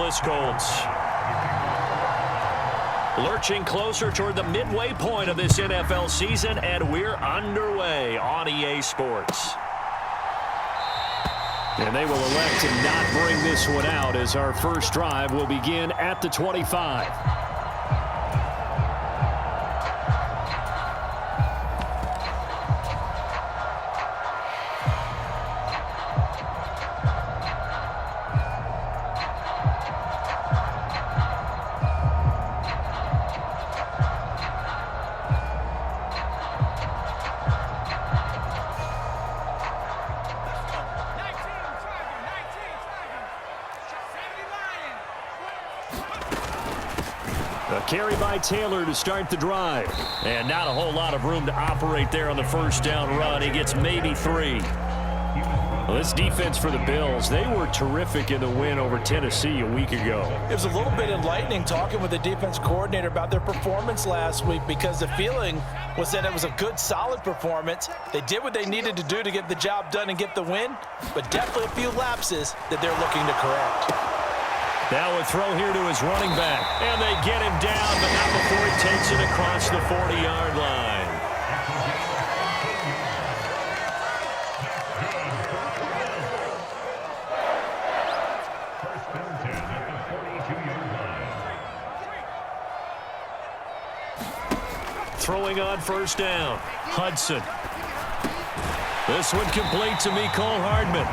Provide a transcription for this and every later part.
Indianapolis Colts. Lurching closer toward the midway point of this NFL season, and we're underway on EA Sports. And they will elect to not bring this one out as our first drive will begin at the 25. A carry by Taylor to start the drive. And not a whole lot of room to operate there on the first down run. He gets maybe 3. Well, this defense for the Bills, they were terrific in the win over Tennessee a week ago. It was a little bit enlightening talking with the defense coordinator about their performance last week, because the feeling was that it was a good, solid performance. They did what they needed to do to get the job done and get the win, but definitely a few lapses that they're looking to correct. Now a throw here to his running back. And they get him down, but not before he takes it across the 40-yard line. Throwing on first down. Hudson. This one complete to Mecole Hardman.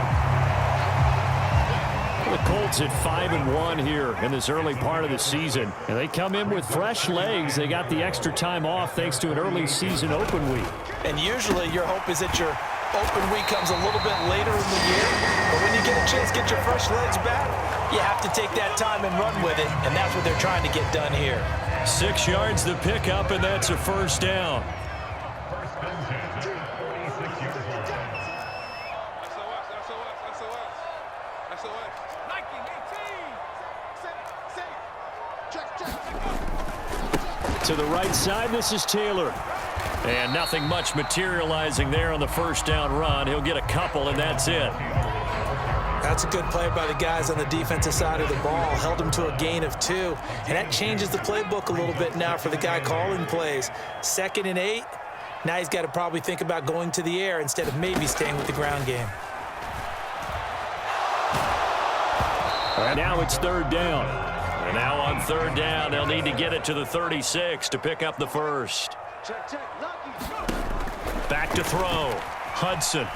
The Colts at 5-1 here in this early part of the season. And they come in with fresh legs. They got the extra time off thanks to an early season open week. And usually your hope is that your open week comes a little bit later in the year. But when you get a chance to get your fresh legs back, you have to take that time and run with it. And that's what they're trying to get done here. 6 yards the pickup, and that's a first down. To the right side, this is Taylor. And nothing much materializing there on the first down run. He'll get a couple, and that's it. That's a good play by the guys on the defensive side of the ball. Held him to a gain of 2. And that changes the playbook a little bit now for the guy calling plays. 2nd and 8. Now he's got to probably think about going to the air instead of maybe staying with the ground game. And now it's 3rd down. And now on 3rd down, they'll need to get it to the 36 to pick up the first. Back to throw. Hudson.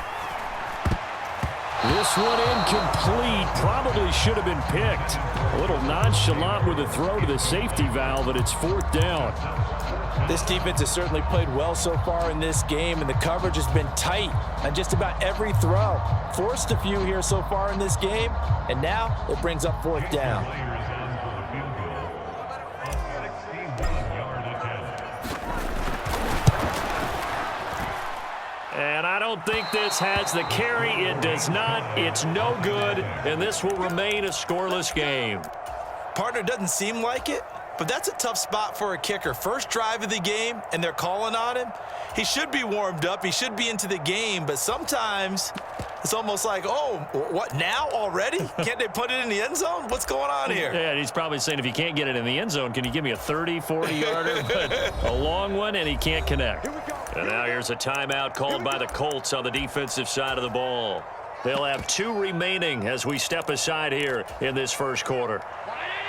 This one incomplete. Probably should have been picked. A little nonchalant with a throw to the safety valve, but it's 4th down. This defense has certainly played well so far in this game, and the coverage has been tight on just about every throw. Forced a few here so far in this game, and now it brings up 4th down. And I don't think this has the carry. It does not. It's no good, and this will remain a scoreless game. Partner, doesn't seem like it, but that's a tough spot for a kicker. First drive of the game, and they're calling on him. He should be warmed up. He should be into the game, but sometimes it's almost like, oh, what, now already? Can't they put it in the end zone? What's going on here? Yeah, he's probably saying, if you can't get it in the end zone, can you give me a 30, 40-yarder? But a long one, and he can't connect. And now here's a timeout called by the Colts on the defensive side of the ball. They'll have 2 remaining as we step aside here in this first quarter.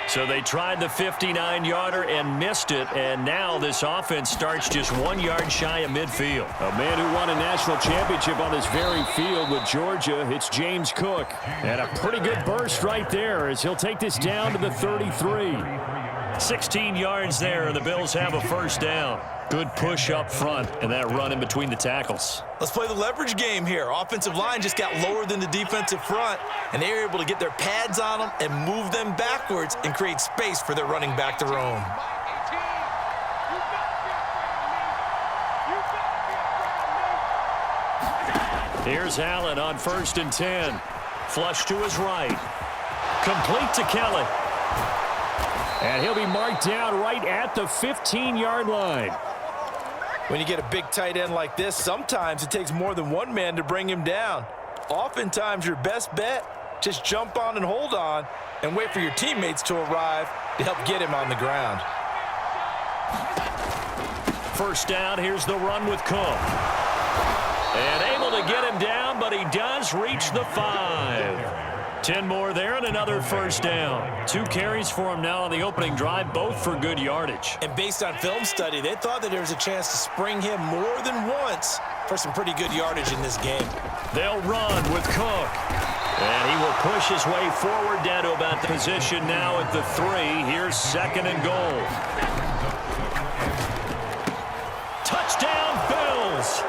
So they tried the 59-yarder and missed it, and now this offense starts just 1 yard shy of midfield. A man who won a national championship on this very field with Georgia, it's James Cook. And a pretty good burst right there as he'll take this down to the 33. 16 yards there, and the Bills have a first down. Good push up front, and that run in between the tackles. Let's play the leverage game here. Offensive line just got lower than the defensive front, and they were able to get their pads on them and move them backwards and create space for their running back to roam. Here's Allen on 1st and 10. Flush to his right. Complete to Kelly. And he'll be marked down right at the 15-yard line. When you get a big tight end like this, sometimes it takes more than one man to bring him down. Oftentimes, your best bet Just jump on and hold on and wait for your teammates to arrive to help get him on the ground. First down, here's the run with Cook. And able to get him down, but he does reach the 5. 10 more there and another first down. 2 carries for him now on the opening drive, both for good yardage. And based on film study, they thought that there was a chance to spring him more than once for some pretty good yardage in this game. They'll run with Cook. And he will push his way forward down to about the position now at the 3. Here's second and goal. Touchdown, Bills!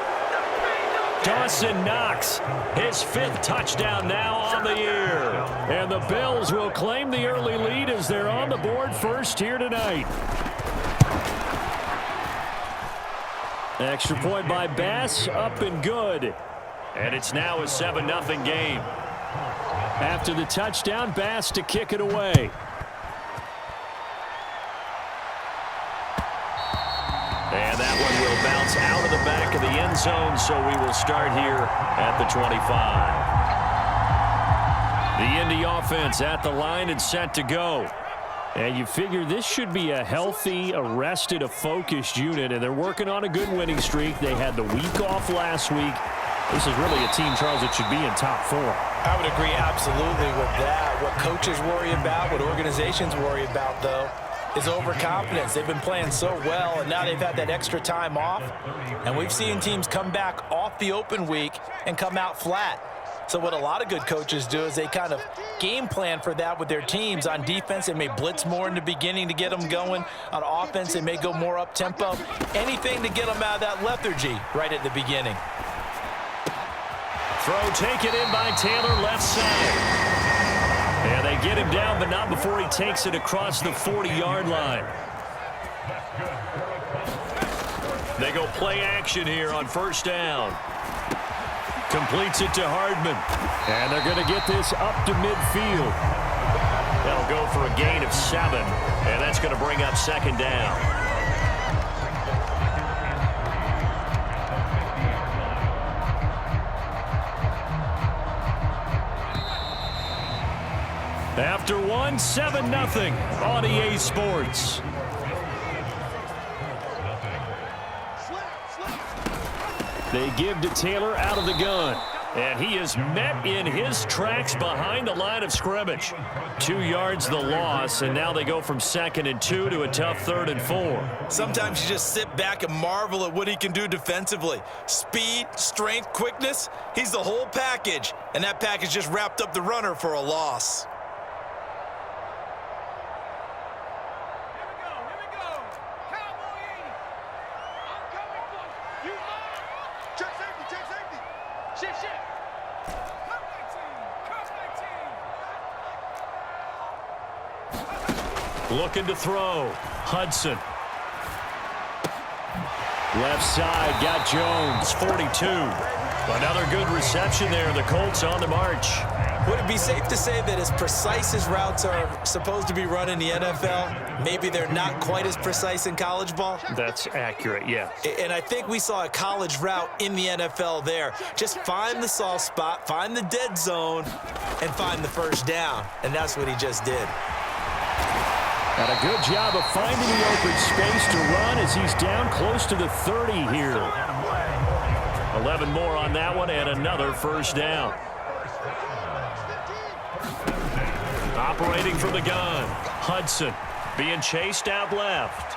Dawson Knox, his 5th touchdown now on the year. And the Bills will claim the early lead as they're on the board first here tonight. Extra point by Bass, up and good. And it's now a 7-0 game. After the touchdown, Bass to kick it away. And that one will bounce out of the back of the end zone, so we will start here at the 25. The Indy offense at the line and set to go. And you figure this should be a healthy, a rested, a focused unit, and they're working on a good winning streak. They had the week off last week. This is really a team, Charles, that should be in top 4. I would agree absolutely with that. What coaches worry about, what organizations worry about, though, is overconfidence. They've been playing so well, and now they've had that extra time off. And we've seen teams come back off the open week and come out flat. So what a lot of good coaches do is they kind of game plan for that with their teams. On defense, they may blitz more in the beginning to get them going. On offense, they may go more up-tempo. Anything to get them out of that lethargy right at the beginning. Throw taken in by Taylor, left side. And they get him down, but not before he takes it across the 40-yard line. They go play action here on first down. Completes it to Hardman. And they're going to get this up to midfield. That'll go for a gain of 7. And that's going to bring up second down. After 1, 7-0 on EA Sports. They give to Taylor out of the gun. And he is met in his tracks behind the line of scrimmage. 2 yards the loss, and now they go from 2nd and 2 to a tough 3rd and 4. Sometimes you just sit back and marvel at what he can do defensively. Speed, strength, quickness, he's the whole package. And that package just wrapped up the runner for a loss. Looking to throw. Hudson. Left side, got Jones, 42. Another good reception there. The Colts on the march. Would it be safe to say that as precise as routes are supposed to be run in the NFL, maybe they're not quite as precise in college ball? That's accurate, yeah. And I think we saw a college route in the NFL there. Just find the soft spot, find the dead zone, and find the first down. And that's what he just did. Got a good job of finding the open space to run as he's down close to the 30 here. 11 more on that one and another first down. Operating from the gun. Hudson being chased out left.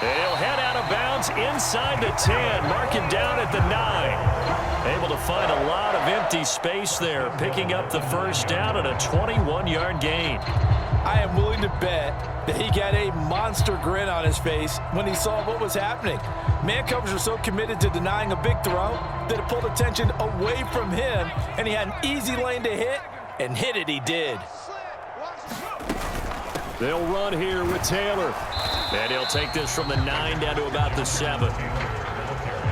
They'll head out of bounds inside the 10. Marking down at the 9. Able to find a lot of empty space there, picking up the first down at a 21-yard gain. I am willing to bet that he got a monster grin on his face when he saw what was happening. Man coverage was so committed to denying a big throw that it pulled attention away from him, and he had an easy lane to hit, and hit it he did. They'll run here with Taylor. And he'll take this from the 9 down to about the 7.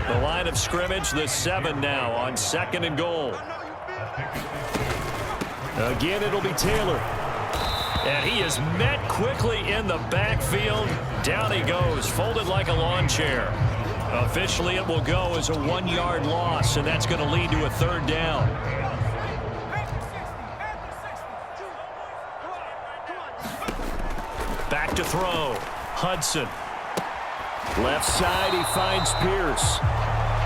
The line of scrimmage, the 7 now on 2nd and goal. Again, it'll be Taylor. And he is met quickly in the backfield. Down he goes, folded like a lawn chair. Officially, it will go as a 1-yard loss, and that's going to lead to a 3rd down. Back to throw. Hudson. Left side, he finds Pierce.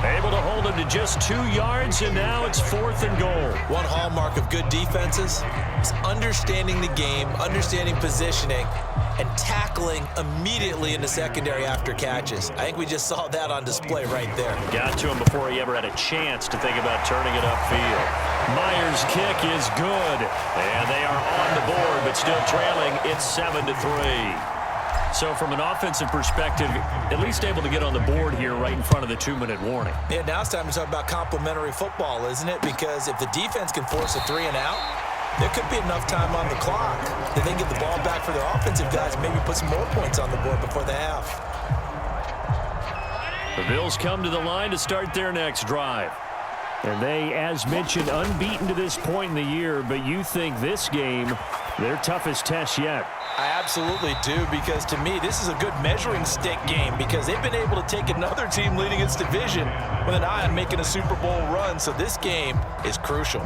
Able to hold him to just 2 yards, and now it's 4th and goal. One hallmark of good defenses is understanding the game, understanding positioning, and tackling immediately in the secondary after catches. I think we just saw that on display right there. Got to him before he ever had a chance to think about turning it upfield. Myers' kick is good, and they are on the board, but still trailing. It's 7-3. So from an offensive perspective, at least able to get on the board here right in front of the 2-minute warning. Yeah, now it's time to talk about complementary football, isn't it? Because if the defense can force a 3 and out, there could be enough time on the clock that they can get the ball back for their offensive guys and maybe put some more points on the board before the half. The Bills come to the line to start their next drive. And they, as mentioned, unbeaten to this point in the year, but you think this game, their toughest test yet. I absolutely do, because to me, this is a good measuring stick game because they've been able to take another team leading its division with an eye on making a Super Bowl run, so this game is crucial.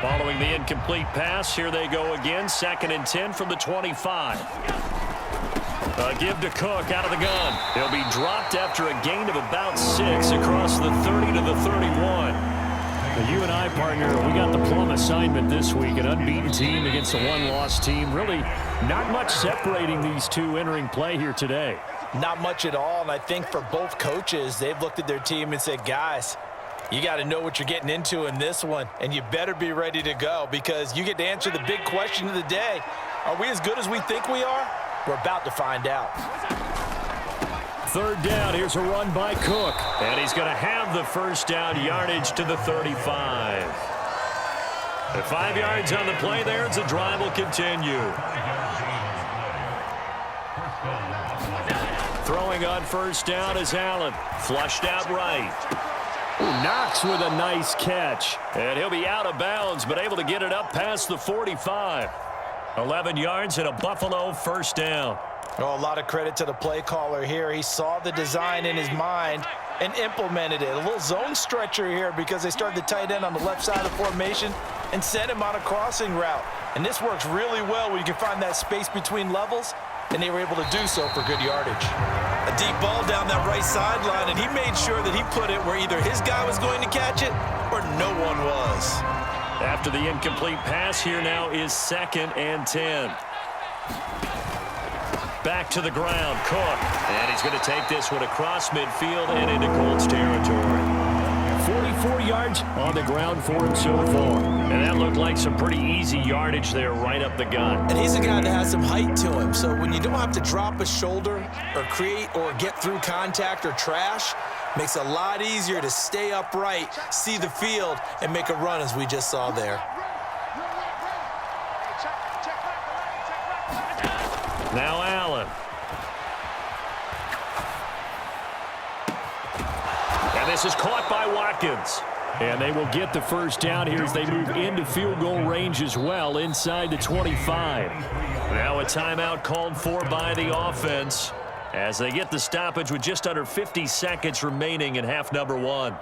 Following the incomplete pass, here they go again, 2nd and 10 from the 25. Give to Cook out of the gun. He'll be dropped after a gain of about 6 across the 30 to the 31. You and I, partner, we got the plum assignment this week. An unbeaten team against a 1-loss team. Really not much separating these two entering play here today. Not much at all, and I think for both coaches, they've looked at their team and said, guys, you got to know what you're getting into in this one, and you better be ready to go because you get to answer the big question of the day. Are we as good as we think we are? We're about to find out. 3rd down. Here's a run by Cook. And he's going to have the 1st down, yardage to the 35. The 5 yards on the play there as the drive will continue. Throwing on 1st down is Allen. Flushed out right. Knox with a nice catch. And he'll be out of bounds, but able to get it up past the 45. 11 yards and a Buffalo 1st down. Oh, a lot of credit to the play caller here. He saw the design in his mind and implemented it. A little zone stretcher here because they started the tight end on the left side of the formation and sent him on a crossing route. And this works really well when you can find that space between levels, and they were able to do so for good yardage. A deep ball down that right sideline, and he made sure that he put it where either his guy was going to catch it or no one was. After the incomplete pass, here now is 2nd and 10. Back to the ground, Cook. And he's going to take this one across midfield and into Colts territory. 44 yards on the ground for him so far. And that looked like some pretty easy yardage there right up the gut. And he's a guy that has some height to him. So when you don't have to drop a shoulder or create or get through contact or trash, makes it a lot easier to stay upright, see the field, and make a run as we just saw there. Now Allen. And this is caught by Watkins. And they will get the 1st down here as they move into field goal range as well inside the 25. Now a timeout called for by the offense as they get the stoppage with just under 50 seconds remaining in half number 1.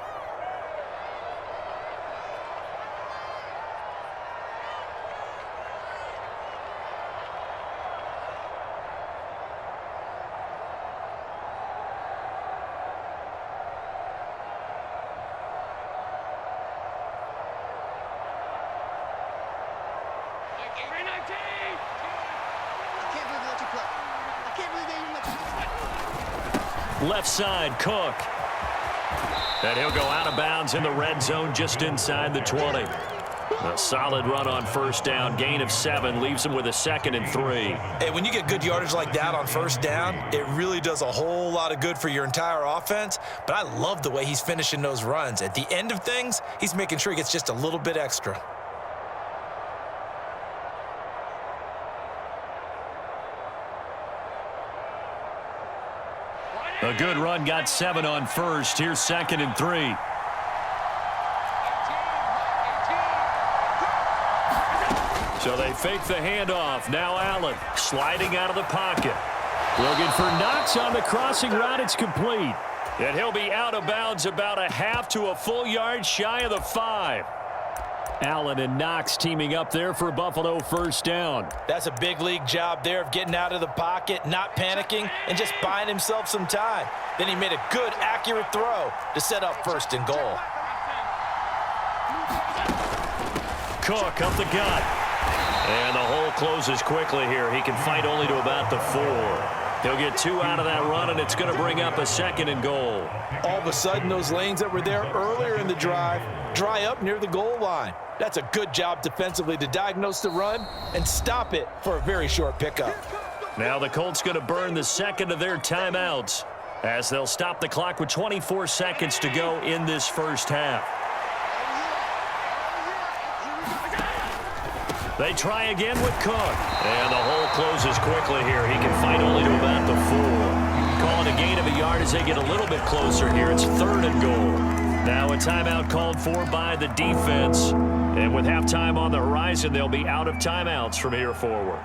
Left side, Cook. And he'll go out of bounds in the red zone just inside the 20. A solid run on 1st down. Gain of 7 leaves him with a 2nd and 3. Hey, when you get good yardage like that on 1st down, it really does a whole lot of good for your entire offense. But I love the way he's finishing those runs. At the end of things, he's making sure he gets just a little bit extra. A good run, got 7 on 1st. Here's 2nd and 3. So they fake the handoff. Now Allen sliding out of the pocket. Looking for Knox on the crossing route. It's complete. And he'll be out of bounds about a half to a full yard shy of the 5. Allen and Knox teaming up there for Buffalo first down. That's a big league job there of getting out of the pocket, not panicking, and just buying himself some time. Then he made a good, accurate throw to set up first and goal. Cook up the gut. And the hole closes quickly here. He can fight only to about the 4. He'll get 2 out of that run, and it's going to bring up a 2nd and goal. All of a sudden, those lanes that were there earlier in the drive dry up near the goal line. That's a good job defensively to diagnose the run and stop it for a very short pickup. Now the Colts going to burn the 2nd of their timeouts as they'll stop the clock with 24 seconds to go in this first half. They try again with Cook. And the hole closes quickly here. He can fight only to about the 4. Calling a gain of a yard as they get a little bit closer here. It's 3rd and goal. Now a timeout called for by the defense. And with halftime on the horizon, they'll be out of timeouts from here forward.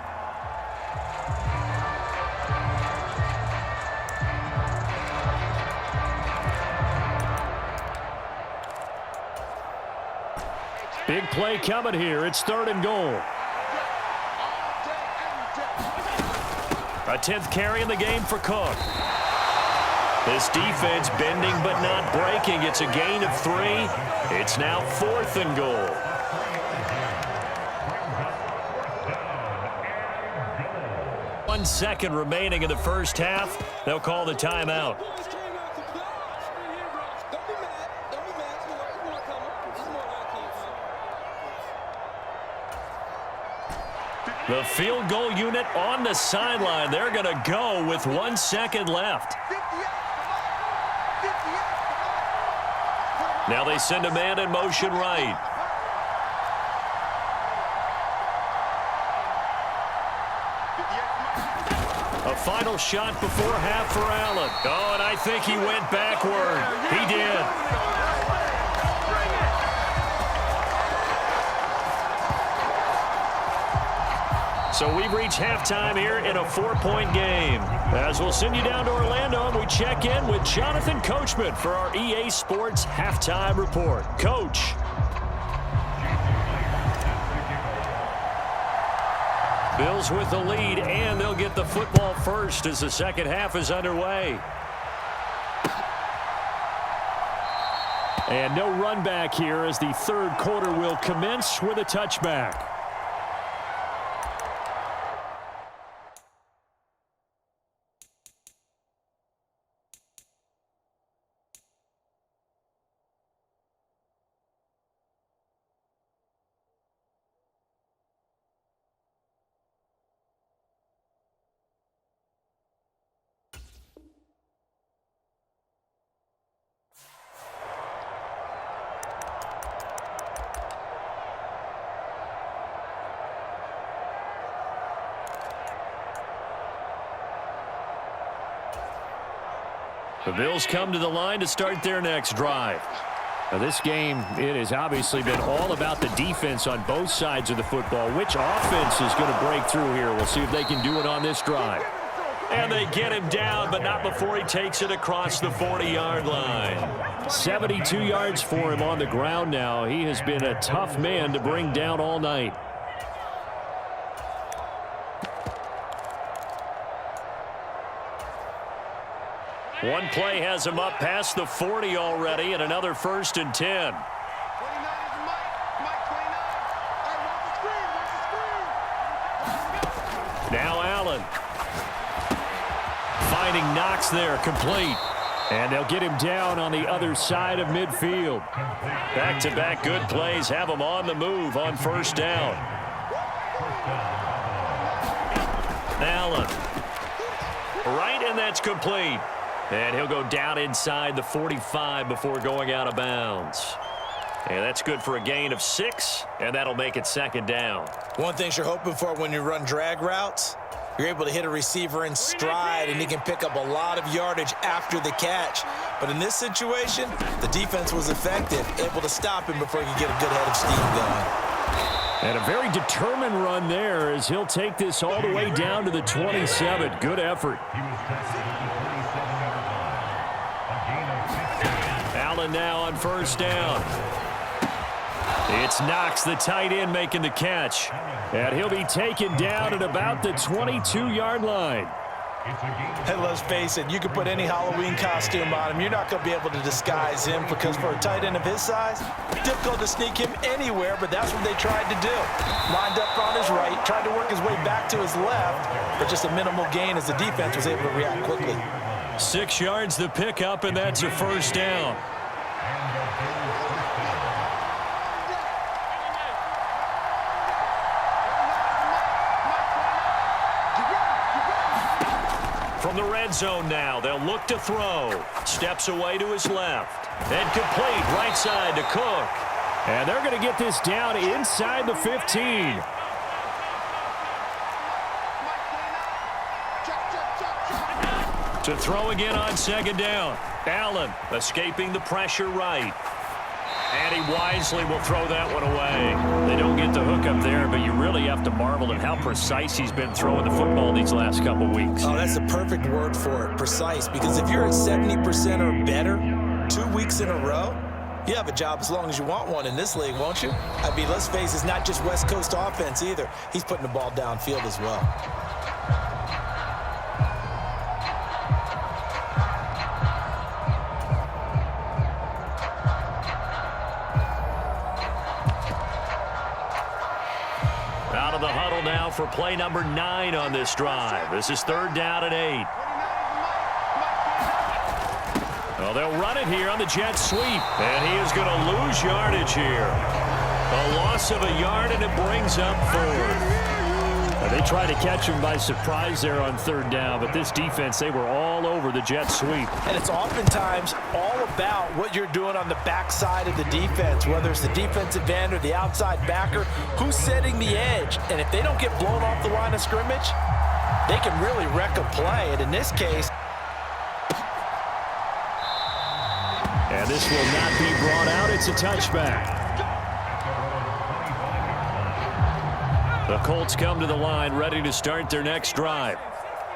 Big play coming here. It's 3rd and goal. A 10th carry in the game for Cook. This defense bending but not breaking. It's a gain of 3. It's now 4th and goal. One second remaining in the first half. They'll call the timeout. The field goal unit on the sideline. They're going to go with 1 second left. Now they send a man in motion right. A final shot before half for Allen. Oh, and I think he went backward. He did. So we've reached halftime here in a 4-point game. As we'll send you down to Orlando and we check in with Jonathan Coachman for our EA Sports Halftime Report. Coach. Bills with the lead, and they'll get the football first as the second half is underway. And no run back here as the third quarter will commence with a touchback. The Bills come to the line to start their next drive. Now this game, it has obviously been all about the defense on both sides of the football. Which offense is going to break through here? We'll see if they can do it on this drive. And they get him down, but not before he takes it across the 40-yard line. 72 yards for him on the ground now. He has been a tough man to bring down all night. One play has him up past the 40 already, and another 1st and 10. Now Allen. Finding Knox there, complete. And they'll get him down on the other side of midfield. Back-to-back good plays have him on the move on first down. Allen. Right, and that's complete. And he'll go down inside the 45 before going out of bounds. And that's good for a gain of 6, and that'll make it 2nd down. One thing you're hoping for when you run drag routes, you're able to hit a receiver in stride, and he can pick up a lot of yardage after the catch. But in this situation, the defense was effective, able to stop him before he could get a good head of steam going. And a very determined run there as he'll take this all the way down to the 27. Good effort. Allen now on first down. It's Knox, the tight end, making the catch. And he'll be taken down at about the 22-yard line. Hey, let's face it, you can put any Halloween costume on him. You're not going to be able to disguise him because for a tight end of his size, difficult to sneak him anywhere, but that's what they tried to do. Lined up on his right, tried to work his way back to his left, but just a minimal gain as the defense was able to react quickly. 6 yards the pickup, and that's a first down. From the red zone now, they'll look to throw. Steps away to his left. And complete right side to Cook. And they're going to get this down inside the 15. To throw again on second down. Allen escaping the pressure right. And he wisely will throw that one away. They don't get the hook up there, but you really have to marvel at how precise he's been throwing the football these last couple weeks. Oh, that's the perfect word for it, precise, because if you're at 70% or better 2 weeks in a row, you have a job as long as you want one in this league, won't you? I mean, let's face it, it's not just West Coast offense either. He's putting the ball downfield as well. Out of the huddle now for play number 9 on this drive. This is third down and 8. Well, they'll run it here on the jet sweep. And he is going to lose yardage here. A loss of a yard, and it brings up 4th. They tried to catch him by surprise there on third down, but this defense, they were all over the jet sweep. And it's oftentimes all about what you're doing on the backside of the defense, whether it's the defensive end or the outside backer, who's setting the edge. And if they don't get blown off the line of scrimmage, they can really wreck a play. And in this case, and this will not be brought out. It's a touchback. The Colts come to the line ready to start their next drive.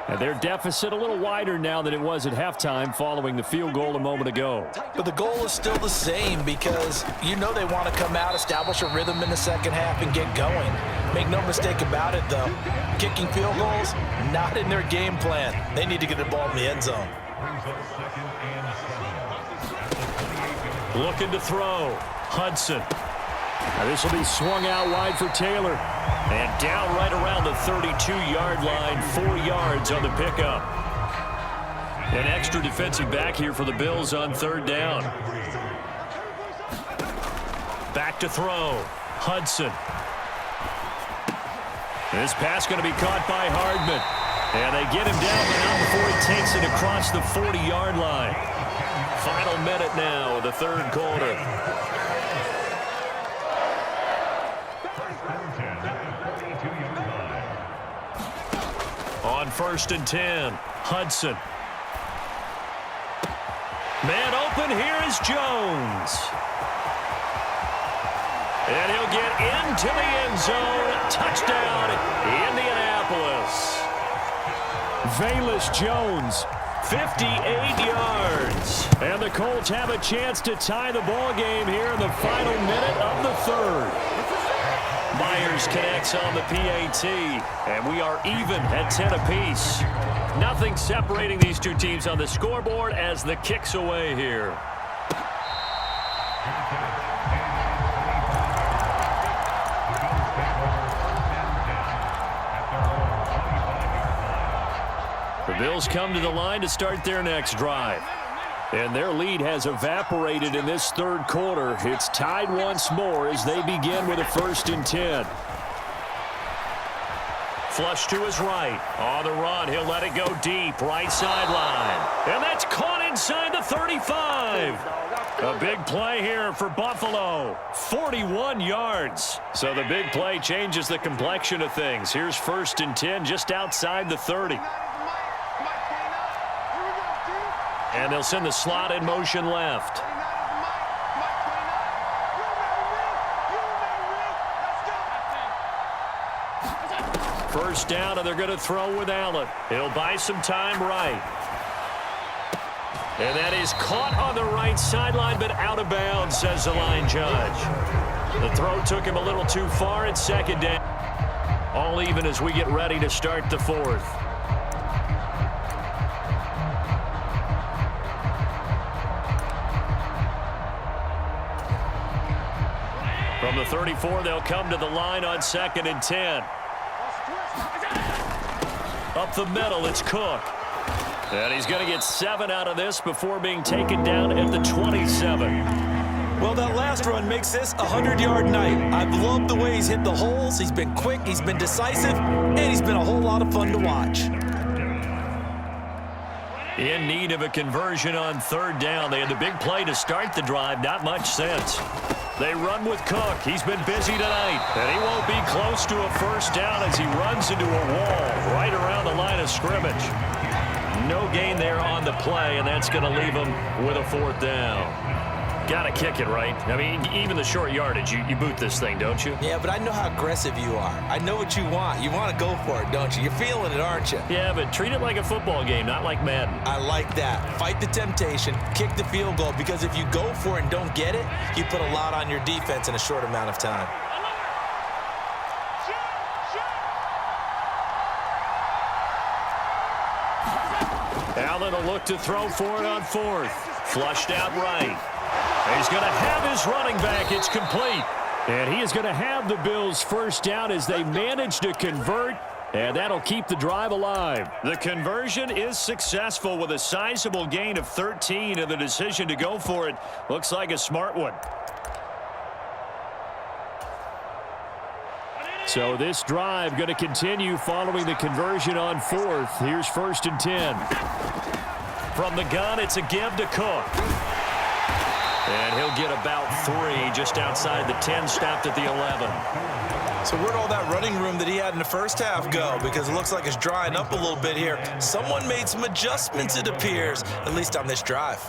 And their deficit a little wider now than it was at halftime following the field goal a moment ago. But the goal is still the same because you know they want to come out, establish a rhythm in the second half, and get going. Make no mistake about it, though. Kicking field goals, not in their game plan. They need to get the ball in the end zone. Looking to throw. Hudson. Now this will be swung out wide for Taylor. And down right around the 32-yard line, 4 yards on the pickup. An extra defensive back here for the Bills on third down. Back to throw. Hudson. This pass going to be caught by Hardman. And they get him down, but not before he takes it across the 40-yard line. Final minute now of the third quarter. On first and 10, Hudson. Man open, here is Jones. And he'll get into the end zone. Touchdown, Indianapolis. Velus Jones, 58 yards. And the Colts have a chance to tie the ball game here in the final minute of the third. Myers connects on the PAT, and we are even at 10 apiece. Nothing separating these two teams on the scoreboard as the kick's away here. The Bills come to the line to start their next drive. And their lead has evaporated in this third quarter. It's tied once more as they begin with a first and 10. Flush to his right. On the run, he'll let it go deep. Right sideline. And that's caught inside the 35. A big play here for Buffalo. 41 yards. So the big play changes the complexion of things. Here's first and 10 just outside the 30. And they'll send the slot in motion left. First down, and they're going to throw with Allen. He'll buy some time right. And that is caught on the right sideline, but out of bounds, says the line judge. The throw took him a little too far at second down. All even as we get ready to start the fourth. From the 34, they'll come to the line on 2nd and 10. Up the middle, it's Cook. And he's going to get 7 out of this before being taken down at the 27. Well, that last run makes this a 100-yard night. I've loved the way he's hit the holes. He's been quick, he's been decisive, and he's been a whole lot of fun to watch. In need of a conversion on 3rd down. They had the big play to start the drive. Not much sense. They run with Cook. He's been busy tonight. And he won't be close to a first down as he runs into a wall right around the line of scrimmage. No gain there on the play, and that's going to leave him with a 4th down. Got to kick it, right? I mean, even the short yardage, you boot this thing, don't you? Yeah, but I know how aggressive you are. I know what you want. You want to go for it, don't you? You're feeling it, aren't you? Yeah, but treat it like a football game, not like Madden. I like that. Fight the temptation, kick the field goal, because if you go for it and don't get it, you put a lot on your defense in a short amount of time. Allen will look to throw for it on 4th. Flushed out right. He's going to have his running back. It's complete. And he is going to have the Bills' first down as they manage to convert, and that'll keep the drive alive. The conversion is successful with a sizable gain of 13, and the decision to go for it looks like a smart one. So this drive going to continue following the conversion on 4th. Here's 1st and 10. From the gun, it's a give to Cook. And he'll get about 3 just outside the 10, stopped at the 11. So where'd all that running room that he had in the first half go? Because it looks like it's drying up a little bit here. Someone made some adjustments, it appears, at least on this drive.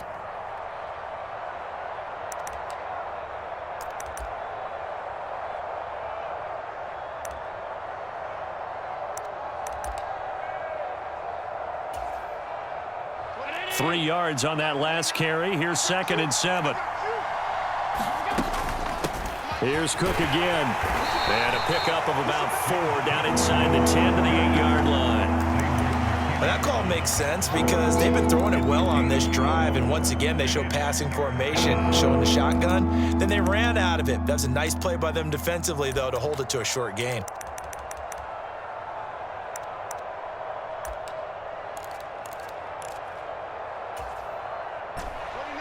Three yards on that last carry. Here's 2nd and 7. Here's Cook again. And a pickup of about 4 down inside the 10 to the 8-yard line. Well, that call makes sense because they've been throwing it well on this drive, and once again they show passing formation, showing the shotgun. Then they ran out of it. That's a nice play by them defensively, though, to hold it to a short gain.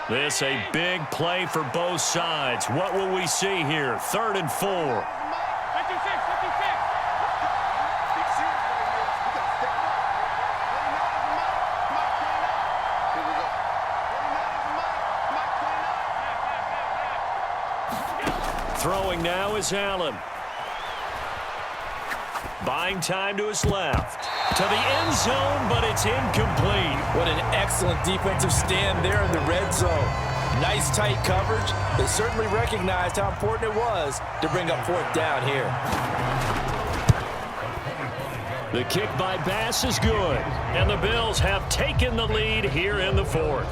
This a big play for both sides. What will we see here? 3rd and 4. Throwing now is Allen. Buying time to his left. To the end zone, but it's incomplete. What an excellent defensive stand there in the red zone. Nice tight coverage. They certainly recognized how important it was to bring up 4th down here. The kick by Bass is good. And the Bills have taken the lead here in the 4th.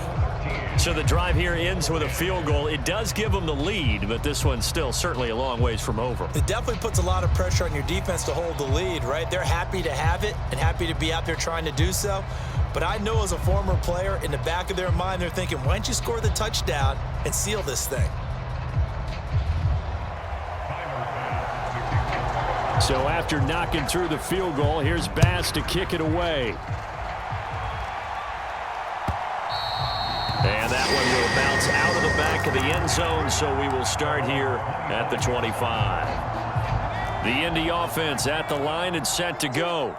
So the drive here ends with a field goal. It does give them the lead, but this one's still certainly a long ways from over. It definitely puts a lot of pressure on your defense to hold the lead, right? They're happy to have it and happy to be out there trying to do so. But I know as a former player, in the back of their mind, they're thinking, why don't you score the touchdown and seal this thing? So after knocking through the field goal, here's Bass to kick it away. And that one will bounce out of the back of the end zone, so we will start here at the 25. The Indy offense at the line and set to go.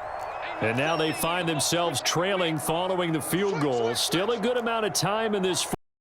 And now they find themselves trailing following the field goal. Still a good amount of time in this